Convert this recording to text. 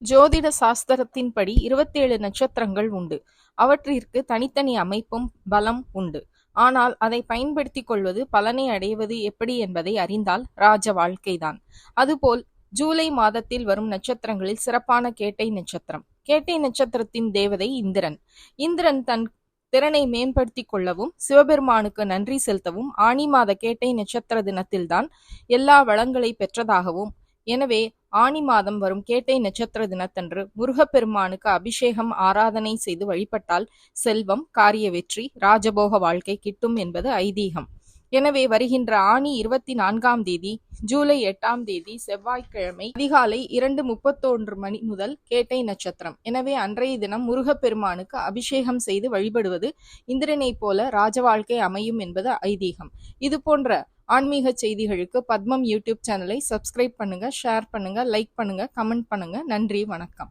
ஜோதிட சாஸ்திரத்தின்படி 27 நட்சத்திரங்கள் உண்டு. அவற்றிற்கு தனித்தனி அமைப்பும் பலம் உண்டு. ஆனால் அதை பயன்படுத்திக் கொள்வது, பலனை அடைவது எப்படி என்பதை அறிந்தால் ராஜ வாழ்க்கைதான். அதுபோல் ஜூலை மாதத்தில் வரும் நட்சத்திரங்களில் சிறப்பான கேட்டை நட்சத்திரம். கேட்டை நட்சத்திரத்தின் தேவதை இந்திரன். இந்திரன் தன் திறனை மேம்படுத்திக் கொள்ளவும் சிவபெருமானுக்கு நன்றி செலுத்தவும் ஆனி மாத கேட்டை நட்சத்திர தினத்தில்தான் எல்லா வளங்களை பெற்றதாகவும், எனவே ஆனி மாதம் வரும் கேட்டை நட்சத்திர தினத்தன்று முருகப்பெருமானுக்கு அபிஷேகம் ஆராதனை செய்து வழிபட்டால் செல்வம், காரிய வெற்றி, ராஜபோக வாழ்க்கை கிட்டும் என்பது ஐதீகம். எனவே வருகின்ற ஆனி 24ஆம் தேதி ஜூலை 8ஆம் தேதி செவ்வாய்க்கிழமை அதிகாலை 2:31 மணி முதல் கேட்டை நட்சத்திரம். எனவே அன்றைய தினம் முருகப்பெருமானுக்கு அபிஷேகம் செய்து வழிபடுவது இந்திரனைப் போல ராஜ வாழ்க்கை அமையும் என்பது ஐதீகம். இது போன்ற ஆன்மீக செய்திகளுக்கு பத்மம் யூடியூப் சேனலை சப்ஸ்கிரைப் பண்ணுங்க, ஷேர் பண்ணுங்க, லைக் பண்ணுங்க, கமெண்ட் பண்ணுங்க. நன்றி, வணக்கம்.